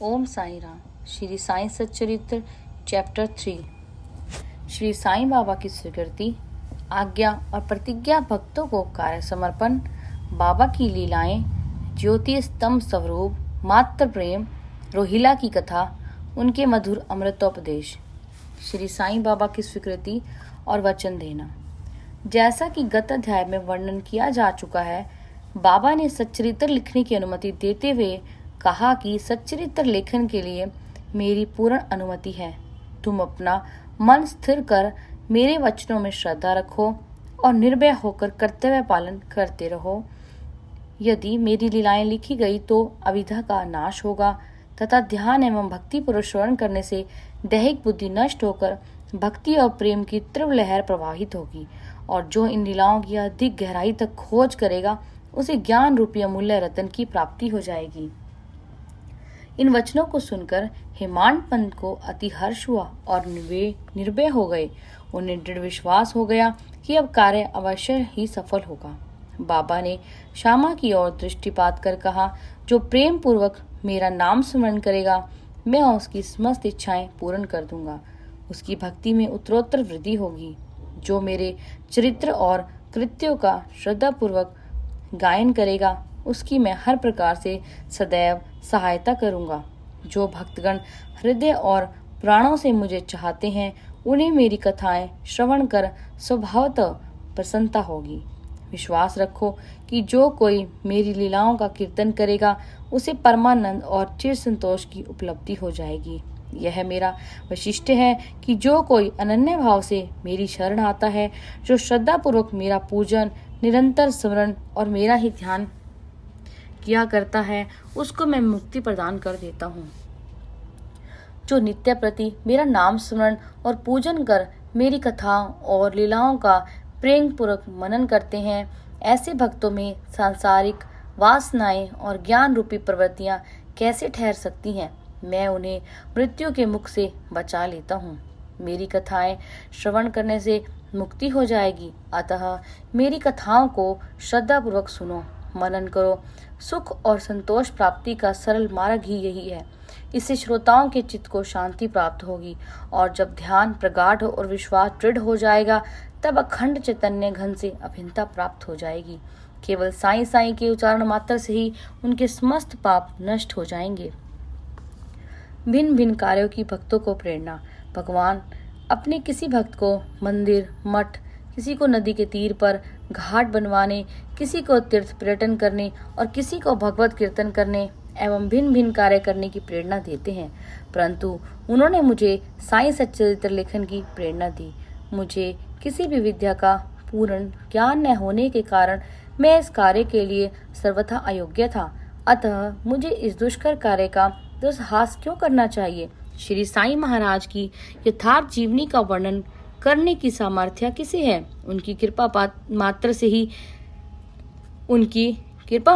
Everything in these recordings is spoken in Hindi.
ओम साई राम। श्री साईं सच्चरित्र चैप्टर 3। श्री साईं बाबा की स्वीकृति, आज्ञा और प्रतिज्ञा, भक्तों को कार्य समर्पण, बाबा की लीलाएं, ज्योति स्तंभ स्वरूप, मात्र प्रेम, रोहिला की कथा, उनके मधुर अमृतोपदेश। श्री साईं बाबा की स्वीकृति और वचन देना। जैसा कि गत अध्याय में वर्णन किया जा चुका है, बाबा ने सच्चरित्र लिखने की अनुमति देते हुए कहा कि सच्चरित्र लेखन के लिए मेरी पूर्ण अनुमति है। तुम अपना मन स्थिर कर मेरे वचनों में श्रद्धा रखो और निर्भय होकर कर्तव्य पालन करते रहो। यदि मेरी लीलाएं लिखी गई तो अविद्या का नाश होगा तथा ध्यान एवं भक्ति पूर्वक श्रवण करने से दैहिक बुद्धि नष्ट होकर भक्ति और प्रेम की तीव्र लहर प्रवाहित होगी, और जो इन लीलाओं की अधिक गहराई तक खोज करेगा उसे ज्ञान रूपी अमूल्य रत्न की प्राप्ति हो जाएगी। इन वचनों को सुनकर हेमांड पंत को अति हर्ष हुआ और वे निर्भय हो गए। उन्हें दृढ़ विश्वास हो गया कि अब कार्य अवश्य ही सफल होगा। बाबा ने श्यामा की ओर दृष्टिपात कर कहा, जो प्रेम पूर्वक मेरा नाम स्मरण करेगा मैं उसकी समस्त इच्छाएं पूर्ण कर दूंगा। उसकी भक्ति में उत्तरोत्तर वृद्धि होगी। जो मेरे चरित्र और कृत्यों का श्रद्धा पूर्वक गायन करेगा उसकी मैं हर प्रकार से सदैव सहायता करूंगा। जो भक्तगण हृदय और प्राणों से मुझे चाहते हैं उन्हें मेरी कथाएं श्रवण कर स्वभावतः प्रसन्नता होगी। विश्वास रखो कि जो कोई मेरी लीलाओं का कीर्तन करेगा उसे परमानंद और चिर संतोष की उपलब्धि हो जाएगी। यह मेरा वैशिष्ट्य है कि जो कोई अनन्य भाव से मेरी शरण आता है, जो श्रद्धा पूर्वक मेरा पूजन, निरंतर स्मरण और मेरा ही ध्यान किया करता है, उसको मैं मुक्ति प्रदान कर देता हूँ। जो नित्य प्रति मेरा नाम स्मरण और पूजन कर मेरी कथाओं और लीलाओं का प्रेम पूर्वक मनन करते हैं, ऐसे भक्तों में सांसारिक वासनाएं और ज्ञान रूपी प्रवृत्तियां कैसे ठहर सकती हैं। मैं उन्हें मृत्यु के मुख से बचा लेता हूँ। मेरी कथाएं श्रवण करने से मुक्ति हो जाएगी, अतः मेरी कथाओं को श्रद्धा पूर्वक सुनो, मनन करो। सुख और संतोष प्राप्ति का सरल मार्ग ही यही है। इससे श्रोताओं के चित्त को शांति प्राप्त होगी, और जब ध्यान प्रगाढ़ और विश्वास दृढ़ हो जाएगा तब अखंड चैतन्य घन से अभिन्नता प्राप्त हो जाएगी। केवल साईं साईं के उच्चारण मात्र से ही उनके समस्त पाप नष्ट हो जाएंगे। भिन्न भिन्न कार्यों की भक्तों को प्रेरणा। भगवान अपने किसी भक्त को मंदिर, मठ, किसी को नदी के तीर पर घाट बनवाने, किसी को तीर्थ पर्यटन करने और किसी को भगवत कीर्तन करने एवं भिन्न भिन्न कार्य करने की प्रेरणा देते हैं, परंतु उन्होंने मुझे साईं सच्चरित्र लेखन की प्रेरणा दी। मुझे किसी भी विद्या का पूर्ण ज्ञान न होने के कारण मैं इस कार्य के लिए सर्वथा अयोग्य था, अतः मुझे इस दुष्कर कार्य का दुस्साहस क्यों करना चाहिए। श्री साईं महाराज की यथार्थ जीवनी का वर्णन करने की सामर्थ्य किसे है। उनकी कृपा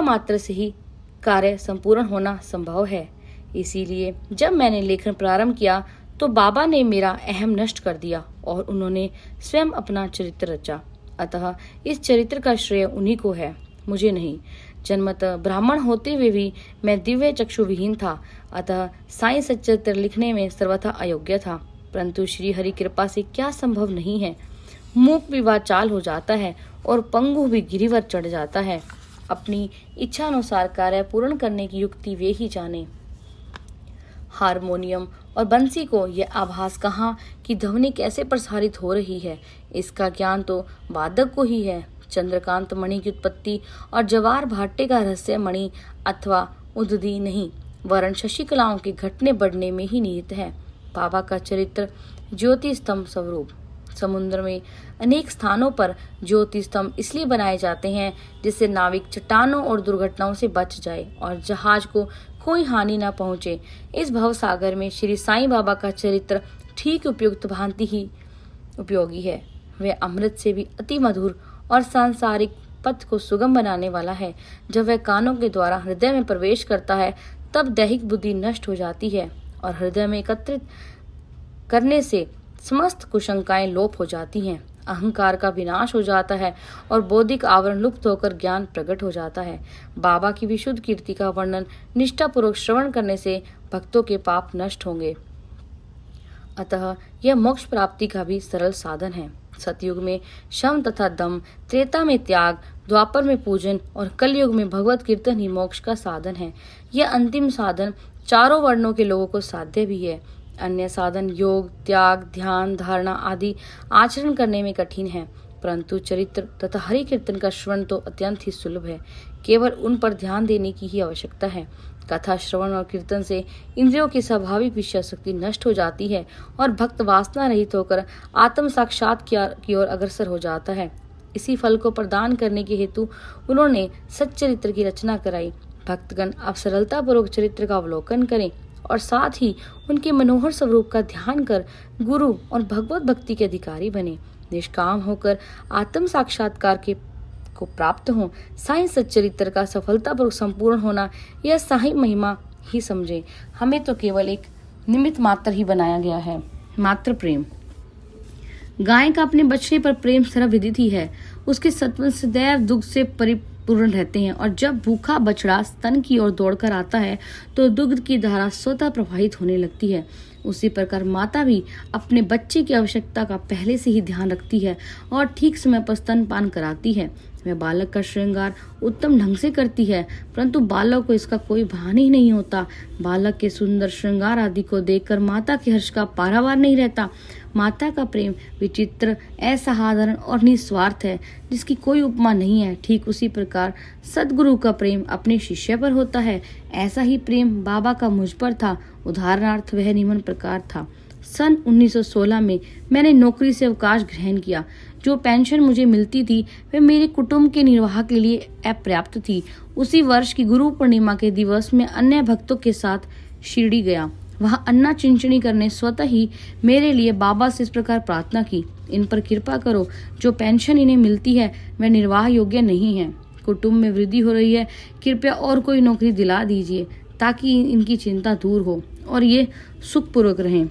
मात्र से ही कार्य संपूर्ण होना संभव है। इसीलिए जब मैंने लेखन प्रारंभ किया तो बाबा ने मेरा अहम नष्ट कर दिया और उन्होंने स्वयं अपना चरित्र रचा। अतः इस चरित्र का श्रेय उन्हीं को है, मुझे नहीं। जन्मतः ब्राह्मण होते हुए भी मैं दिव्य चक्षु विहीन था, अतः साईं सच्चरित्र लिखने में सर्वथा अयोग्य था। परंतु श्री हरि कृपा से क्या संभव नहीं है। मूक भी वाचाल हो जाता है और पंगु भी गिरिवर चढ़ जाता है। अपनी इच्छा अनुसार कार्य पूर्ण करने की युक्ति वे ही जाने। हारमोनियम और बंसी को यह आभास कहाँ कि ध्वनि कैसे प्रसारित हो रही है, इसका ज्ञान तो वादक को ही है। चंद्रकांत मणि की उत्पत्ति और जवार भाट्टे का रहस्य मणि अथवा उदधि नहीं, वरन शशिकलाओं के घटने बढ़ने में ही निहित है। बाबा का चरित्र ज्योति स्तंभ स्वरूप। समुद्र में अनेक स्थानों पर ज्योति स्तंभ इसलिए बनाए जाते हैं जिससे नाविक चट्टानों और दुर्घटनाओं से बच जाए और जहाज को कोई हानि न पहुंचे। इस भव सागर में श्री साईं बाबा का चरित्र ठीक उपयुक्त भांति ही उपयोगी है। वह अमृत से भी अति मधुर और सांसारिक पथ को सुगम बनाने वाला है। जब वह कानों के द्वारा हृदय में प्रवेश करता है तब दैहिक बुद्धि नष्ट हो जाती है और हृदय में एकत्रित करने से समस्त कुशंकाएं लोप हो जाती हैं। अहंकार का विनाश हो जाता है और बौद्धिक आवरण लुप्त होकर ज्ञान प्रकट हो जाता है। बाबा की विशुद्ध कीर्ति का वर्णन निष्ठापूर्वक श्रवण करने से भक्तों के पाप नष्ट होंगे। अतः यह मोक्ष प्राप्ति का भी सरल साधन है। सतयुग में शम तथा दम, त्रेता में त्याग, द्वापर में पूजन और कलयुग में भगवत कीर्तन ही मोक्ष का साधन है। यह अंतिम साधन चारों वर्णों के लोगों को साध्य भी है। अन्य साधन योग, त्याग, ध्यान, धारणा आदि आचरण करने में कठिन है, परंतु चरित्र तथा हरि कीर्तन का श्रवण तो अत्यंत ही सुलभ है। केवल उन पर ध्यान देने की ही आवश्यकता है। कथा श्रवण और कीर्तन से इंद्रियों की स्वाभाविक विषय शक्ति नष्ट हो जाती है और भक्त वासना रहित होकर आत्म साक्षात की ओर अग्रसर हो जाता है। इसी फल को प्रदान करने के हेतु उन्होंने सच्चरित्र की रचना कराई। भक्तगण अब सरलता पूर्वक चरित्र का अवलोकन करें और साथ ही उनके मनोहर स्वरूप का ध्यान कर गुरु और भगवत भक्ति के अधिकारी बने। निष्काम होकर आत्म साक्षात्कार को प्राप्त हो। साईं सच्चरित्र का सफलतापूर्वक संपूर्ण होना यह साईं महिमा ही समझे। हमें तो केवल एक निमित्त मात्र ही बनाया गया है। मात्र प्रेम। गाय का अपने बछड़े पर प्रेम सर्वविदित ही है। उसके सत्व सदैव दुग्ध से परिपूर्ण रहते हैं और जब भूखा बछड़ा स्तन की ओर दौड़कर आता है तो दुग्ध की धारा स्वतः प्रवाहित होने लगती है। उसी प्रकार माता भी अपने बच्चे की आवश्यकता का पहले से ही ध्यान रखती है और ठीक समय पर स्तनपान कराती है। वह बालक का श्रृंगार उत्तम ढंग से करती है, परंतु बालक को इसका कोई भान ही नहीं होता। बालक के सुंदर श्रृंगार आदि को देखकर माता के हर्ष का पारावार नहीं रहता। माता का प्रेम विचित्र, असाधारण और निस्वार्थ है, जिसकी कोई उपमा नहीं है। ठीक उसी प्रकार सद्गुरु का प्रेम अपने शिष्य पर होता है। ऐसा ही प्रेम बाबा का मुझ पर था। उदाहरणार्थ वह निम्न प्रकार था। सन 1916 में मैंने नौकरी से अवकाश ग्रहण किया। जो पेंशन मुझे मिलती थी वह मेरे कुटुंब के निर्वाह के लिए अपर्याप्त थी। उसी वर्ष की गुरु पूर्णिमा के दिवस में अन्य भक्तों के साथ शिरडी गया। वहाँ अन्ना चिंचनी करने स्वतः ही मेरे लिए बाबा से इस प्रकार प्रार्थना की, इन पर कृपा करो। जो पेंशन इन्हें मिलती है वह निर्वाह योग्य नहीं है। कुटुंब में वृद्धि हो रही है, कृपया और कोई नौकरी दिला दीजिए ताकि इनकी चिंता दूर हो और ये सुखपूर्वक रहें।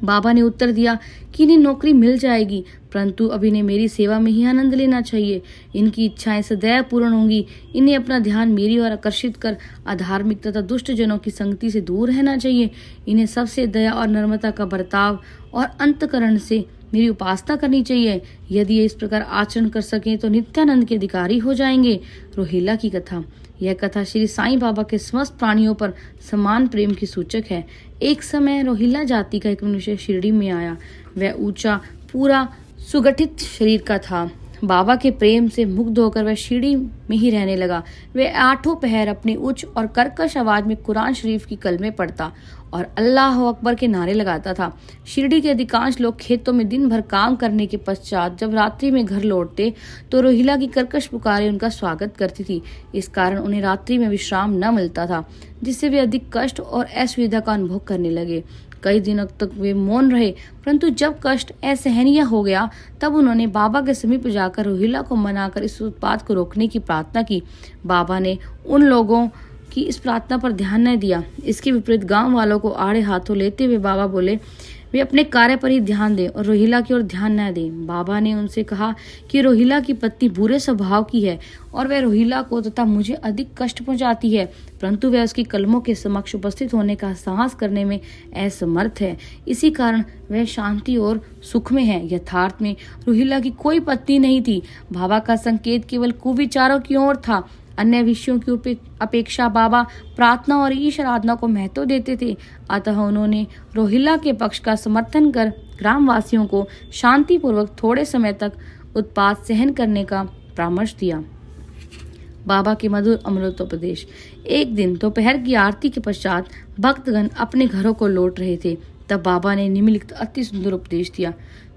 बाबा ने उत्तर दिया कि इन्हें नौकरी मिल जाएगी, परंतु अब इन्हें मेरी सेवा में ही आनंद लेना चाहिए। इनकी इच्छाएं सदैव पूर्ण होंगी। इन्हें अपना ध्यान मेरी ओर आकर्षित कर अधार्मिक तथा दुष्ट जनों की संगति से दूर रहना चाहिए। इन्हें सबसे दया और नम्रता का बर्ताव और अंतकरण से मेरी उपासना करनी चाहिए। यदि ये इस प्रकार आचरण कर सकें तो नित्यानंद के अधिकारी हो जाएंगे। रोहिला की कथा। यह कथा श्री साईं बाबा के समस्त प्राणियों पर समान प्रेम की सूचक है। एक समय रोहिला जाति का एक मनुष्य शिरडी में आया। वह ऊंचा, पूरा सुगठित शरीर का था। बाबा के प्रेम से मुग्ध होकर वह शिरडी में ही रहने लगा। वह आठों पहर अपनी उच्च और कर्कश आवाज में कुरान शरीफ की कलमे पढ़ता और अल्लाह अकबर के नारे लगाता था। शिरडी के अधिकांश लोग खेतों में दिन भर काम करने के पश्चात जब रात्रि में घर लौटते तो रोहिला की कर्कश पुकारें उनका स्वागत करती थी। इस कारण उन्हें रात्रि में विश्राम न मिलता था, जिससे वे अधिक कष्ट और असुविधा का अनुभव करने लगे। कई दिनों तक वे मौन रहे, परंतु जब कष्ट असहनीय हो गया तब उन्होंने बाबा के समीप जाकर रोहिला को मनाकर इस उत्पात को रोकने की प्रार्थना की। बाबा ने उन लोगों की इस प्रार्थना पर ध्यान न दिया। इसके विपरीत गांव वालों को आड़े हाथों लेते हुए बाबा बोले वे अपने कार्य पर ही ध्यान दें और रोहिला की ओर ध्यान न दें। बाबा ने उनसे कहा कि रोहिला की पत्नी बुरे स्वभाव की है और वह रोहिला को तथा मुझे अधिक कष्ट पहुंचाती है, परंतु वह उसकी कलमों के समक्ष उपस्थित होने का साहस करने में असमर्थ है। इसी कारण वह शांति और सुख में है। यथार्थ में रोहिला की कोई पत्नी नहीं थी। बाबा का संकेत केवल कुविचारों की ओर था। अन्य विषयों की अपेक्षा बाबा प्रार्थना और ईश आराधना को महत्व देते थे। अतः उन्होंने रोहिला के पक्ष का समर्थन कर ग्रामवासियों को शांतिपूर्वक थोड़े समय तक उत्पात सहन करने का परामर्श दिया। बाबा के मधुर अमृतोपदेश। एक दिन दोपहर की आरती के पश्चात भक्तगण अपने घरों को लौट रहे थे। तब बाबा ने निम्नलिखित अति सुंदर उपदेश दिया।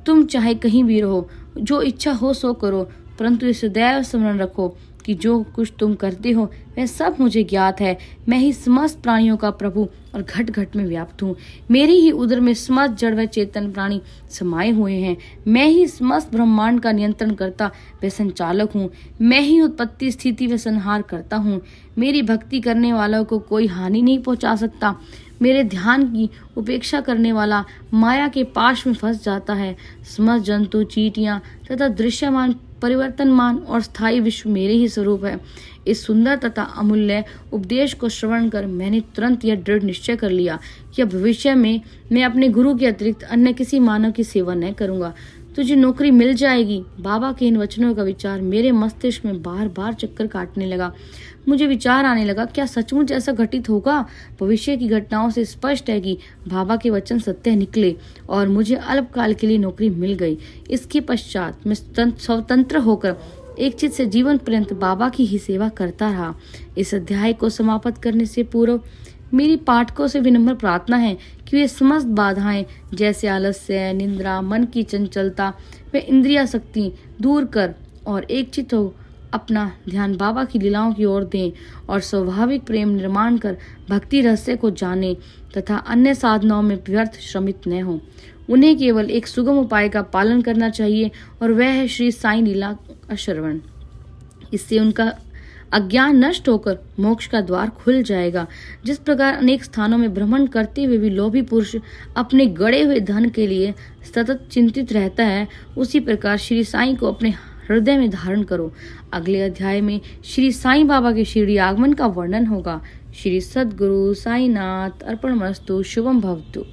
तुम चाहे कहीं भी रहो, जो इच्छा हो सो करो, परंतु इसे सदैव स्मरण रखो कि जो कुछ तुम करते हो वह सब मुझे ज्ञात है। मैं ही समस्त प्राणियों का प्रभु और घट घट में व्याप्त हूँ। मेरे ही उदर में समस्त जड़ व चेतन प्राणी समाये हुए हैं। मैं ही समस्त ब्रह्मांड का नियंत्रण करता व संचालक हूँ। मैं ही उत्पत्ति, स्थिति व संहार करता हूँ। मेरी भक्ति करने वालों को कोई हानि नहीं पहुँचा सकता। मेरे ध्यान की उपेक्षा करने वाला माया के पाश में फंस जाता है। समस्त जंतु, चींटियां तथा दृश्यमान, परिवर्तनमान और स्थायी विश्व मेरे ही स्वरूप है। इस सुंदर तथा अमूल्य उपदेश को श्रवण कर मैंने तुरंत यह दृढ़ निश्चय कर लिया कि अब भविष्य में मैं अपने गुरु के अतिरिक्त अन्य किसी मानव की सेवा न करूंगा। तुझे नौकरी मिल जाएगी। बाबा के इन वचनों का विचार मेरे मस्तिष्क में बार बार चक्कर काटने लगा। मुझे विचार आने लगा, क्या सचमुच ऐसा घटित होगा? भविष्य की घटनाओं से स्पष्ट है कि बाबा के वचन सत्य निकले और मुझे अल्पकाल के लिए नौकरी मिल गई। इसके पश्चात मैं स्वतंत्र होकर एक चित से जीवन पर्यंत बाबा की ही सेवा करता रहा। इस अध्याय को समाप्त करने से पूर्व मेरी पाठकों से विनम्र प्रार्थना है कि वे समस्त बाधाएं जैसे आलस्य, निंद्रा, मन की चंचलता व इंद्रिया शक्ति दूर कर और एक चित हो अपना ध्यान बाबा की लीलाओं की ओर दें और स्वाभाविक प्रेम निर्माण कर भक्ति रहस्य को जाने तथा अन्य साधनाओं में व्यर्थ श्रमित न हो। उन्हें केवल एक सुगम उपाय का पालन करना चाहिए और वह है श्री साईं लीला का श्रवण। इससे उनका अज्ञान नष्ट होकर मोक्ष का द्वार खुल जाएगा। जिस प्रकार अनेक स्थानों में भ्रमण करते हुए भी लोभी पुरुष अपने गड़े हुए धन के लिए सतत चिंतित रहता है, उसी प्रकार श्री साईं को अपने हृदय में धारण करो। अगले अध्याय में श्री साईं बाबा के शिरडी आगमन का वर्णन होगा। श्री सद्गुरु साईनाथ अर्पणमस्तु। शुभम भवतु।